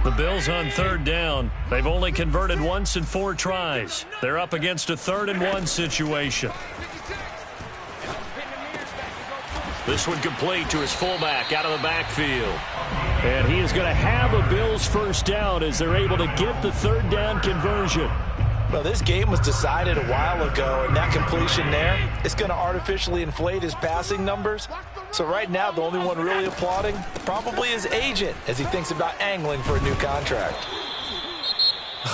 Speaker 2: The Bills on third down. They've only converted once in 4 tries. They're up against a 3rd and 1 situation. This one complete to his fullback out of the backfield.
Speaker 1: And he is going to have a Bills first down as they're able to get the 3rd down conversion.
Speaker 3: Well, this game was decided a while ago, and that completion there is going to artificially inflate his passing numbers. So right now, the only one really applauding probably his agent as he thinks about angling for a new contract.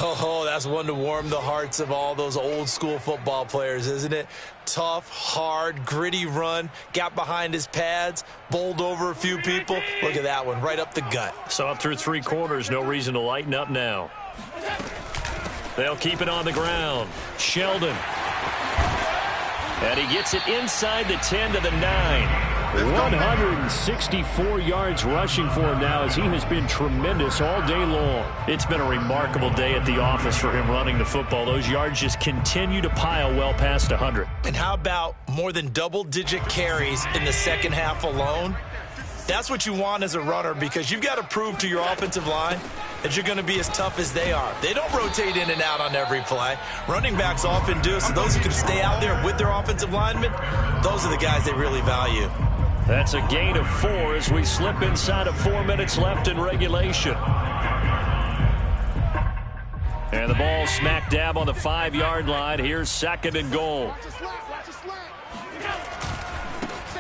Speaker 3: Oh, that's one to warm the hearts of all those old school football players, isn't it? Tough, hard, gritty run, got behind his pads, bowled over a few people. Look at that one, right up the gut.
Speaker 2: So up through 3 quarters, no reason to lighten up now. They'll keep it on the ground. Sheldon. And he gets it inside the 10 to the 9.
Speaker 1: 164 yards rushing for him now as he has been tremendous all day long.
Speaker 2: It's been a remarkable day at the office for him running the football. Those yards just continue to pile well past 100.
Speaker 3: And how about more than double-digit carries in the second half alone? That's what you want as a runner because you've got to prove to your offensive line that you're going to be as tough as they are. They don't rotate in and out on every play. Running backs often do, so those who can stay out there with their offensive linemen, those are the guys they really value.
Speaker 2: That's a gain of 4 as we slip inside of 4 minutes left in regulation. And the ball smack dab on the 5-yard line. Here's 2nd and goal.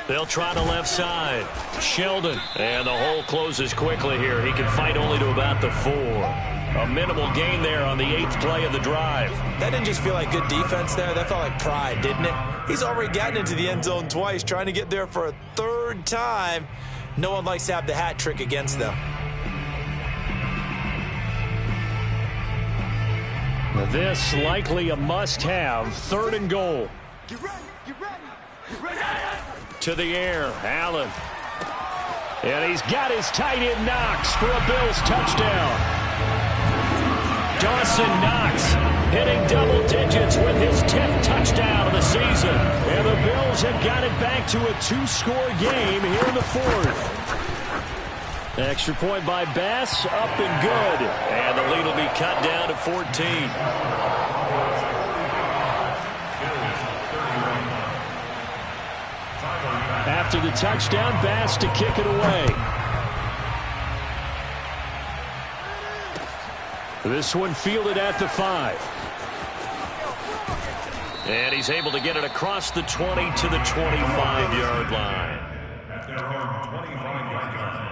Speaker 2: They'll try the left side. Sheldon. And the hole closes quickly here. He can fight only to about the 4. A minimal gain there on the 8th play of the drive.
Speaker 3: That didn't just feel like good defense there. That felt like pride, didn't it? He's already gotten into the end zone twice, trying to get there for a 3rd time. No one likes to have the hat trick against them.
Speaker 1: This likely a must-have. 3rd and goal.
Speaker 5: Get ready, get ready, get ready.
Speaker 1: To the air, Allen. And he's got his tight end Knox for a Bills touchdown. Dawson Knox hitting double digits with his 10th touchdown of the season. And the Bills have got it back to a 2-score game here in the 4th. Extra point by Bass, up and good.
Speaker 2: And the lead will be cut down to 14.
Speaker 1: After the touchdown, Bass to kick it away. This one fielded at the 5.
Speaker 2: And he's able to get it across the 20 to the 25-yard line.
Speaker 4: At their own 25-yard line.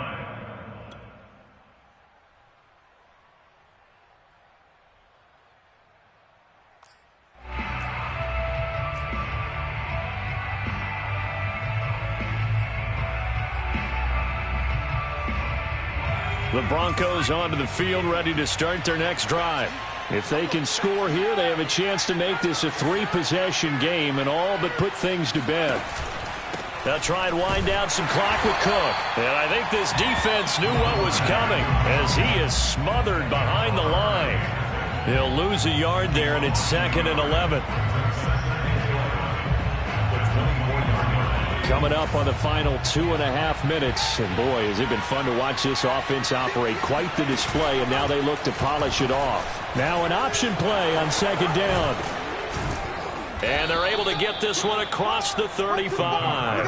Speaker 1: The Broncos onto the field, ready to start their next drive. If they can score here, they have a chance to make this a 3-possession game and all but put things to bed.
Speaker 2: They'll try and wind down some clock with Cook. And I think this defense knew what was coming as he is smothered behind the line. He'll lose a yard there, and it's 2nd and 11.
Speaker 1: Coming up on the final 2.5 minutes. And boy, has it been fun to watch this offense operate. Quite the display, and now they look to polish it off. Now an option play on 2nd down.
Speaker 2: And they're able to get this one across the 35.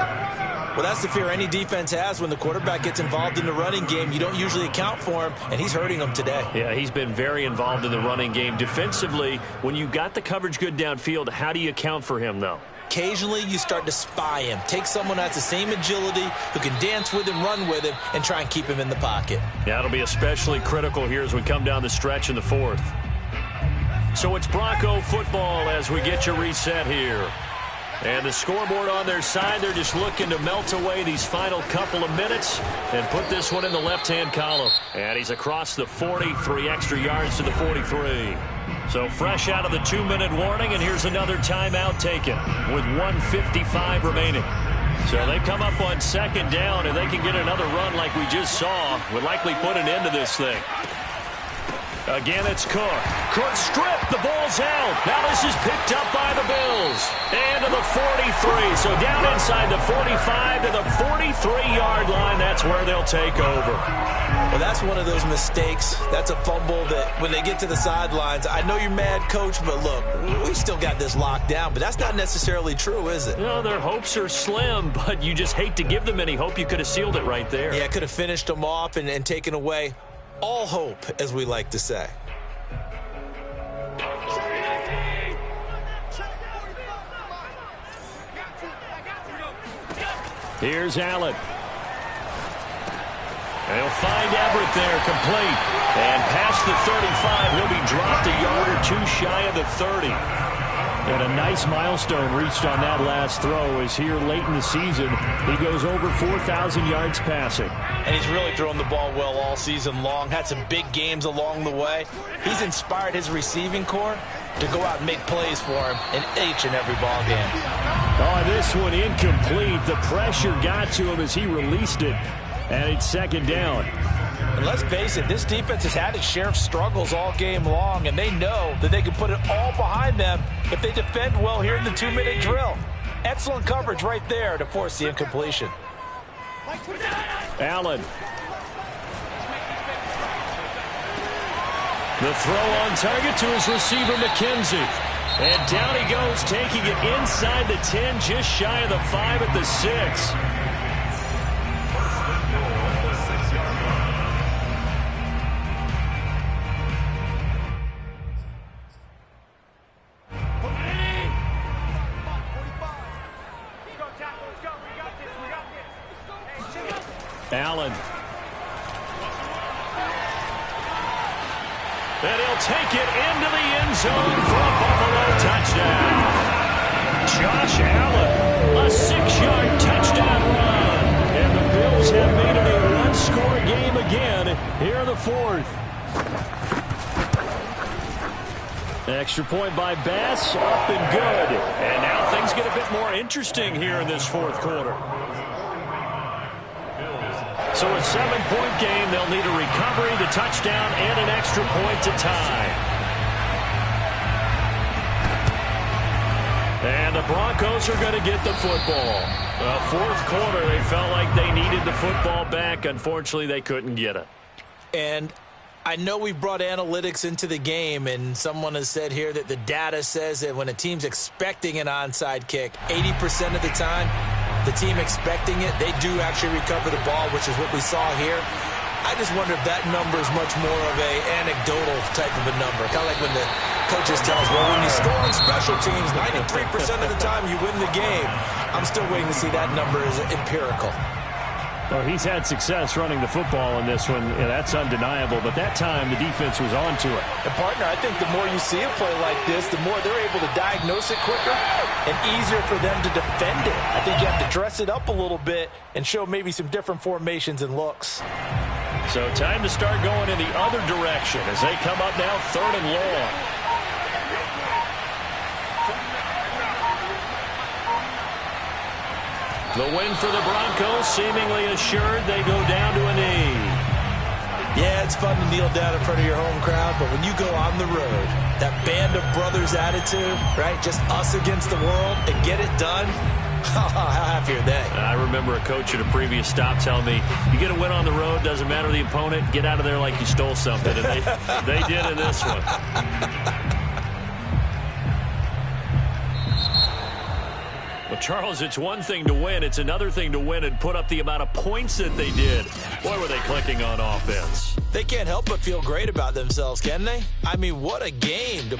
Speaker 3: Well, that's the fear any defense has when the quarterback gets involved in the running game. You don't usually account for him, and he's hurting them today.
Speaker 2: Yeah, he's been very involved in the running game. Defensively, when you got the coverage good downfield, how do you account for him, though?
Speaker 3: Occasionally, you start to spy him. Take someone who has the same agility, who can dance with him, run with him, and try and keep him in the pocket.
Speaker 2: Yeah, it'll be especially critical here as we come down the stretch in the fourth. So it's Bronco football as we get you reset here. And the scoreboard on their side, they're just looking to melt away these final couple of minutes and put this one in the left-hand column. And he's across the 40, 3 extra yards to the 43. So fresh out of the 2-minute warning, and here's another timeout taken with 1:55 remaining. So they come up on second down, and they can get another run like we just saw. Would likely put an end to this thing. Again, it's Cook. Cook stripped. The ball's out. Now this is picked up by the Bills. And to the 43. So down inside the 45 to the 43-yard line. That's where they'll take over.
Speaker 3: Well, that's one of those mistakes. That's a fumble that when they get to the sidelines, I know you're mad, Coach, but look, we still got this locked down. But that's not necessarily true, is it?
Speaker 2: No, their hopes are slim, but you just hate to give them any hope. You could have sealed it right there.
Speaker 3: Yeah, could have finished them off and taken away all hope, as we like to say.
Speaker 1: Here's Allen.
Speaker 2: And he'll find Everett there, complete. And past the 35, he'll be dropped a yard or two shy of the 30.
Speaker 1: And a nice milestone reached on that last throw as here late in the season, he goes over 4,000 yards passing.
Speaker 3: And he's really thrown the ball well all season long. Had some big games along the way. He's inspired his receiving corps to go out and make plays for him in each and every ball game.
Speaker 1: Oh, this one incomplete. The pressure got to him as he released it. And it's second down.
Speaker 3: And let's face it, this defense has had its share of struggles all game long, and they know that they can put it all behind them if they defend well here in the 2-minute drill. Excellent coverage right there to force the incompletion.
Speaker 1: Allen.
Speaker 2: The throw on target to his receiver, McKenzie. And down he goes, taking it inside the 10, just shy of the 5 at the 6.
Speaker 1: Allen.
Speaker 2: And he'll take it into the end zone for a Buffalo touchdown. Josh Allen, a 6-yard touchdown run.
Speaker 1: And the Bills have made it a one-score game again here in the fourth. Extra point by Bass, up and good.
Speaker 2: And now things get a bit more interesting here in this fourth quarter. So a 7-point game, they'll need a recovery, the touchdown, and an extra point to tie. And the Broncos are going to get the football. Fourth quarter, they felt like they needed the football back. Unfortunately, they couldn't get it.
Speaker 3: And I know we've brought analytics into the game, and someone has said here that the data says that when a team's expecting an onside kick, 80% of the time, the team expecting it, they do actually recover the ball, which is what we saw here. I just wonder if that number is much more of a anecdotal type of a number. Kind of like when the coaches tell us, well, when you score on special teams, 93% of the time you win the game. I'm still waiting to see that number as empirical.
Speaker 1: Well, he's had success running the football in this one. Yeah, that's undeniable. But that time, the defense was on to it.
Speaker 3: And, partner, I think the more you see a play like this, the more they're able to diagnose it quicker and easier for them to defend it. I think you have to dress it up a little bit and show maybe some different formations and looks.
Speaker 2: So time to start going in the other direction as they come up now 3rd and long. The win for the Broncos seemingly assured. They go down to a knee.
Speaker 3: Yeah, it's fun to kneel down in front of your home crowd, but when you go on the road, that band of brothers attitude, right, just us against the world and get it done, how happy are they?
Speaker 2: I remember a coach at a previous stop telling me, you get a win on the road, doesn't matter the opponent, get out of there like you stole something. And they did in this one. The Charles, it's one thing to win. It's another thing to win and put up the amount of points that they did. Boy, were they clicking on offense.
Speaker 3: They can't help but feel great about themselves, can they? I mean, what a game to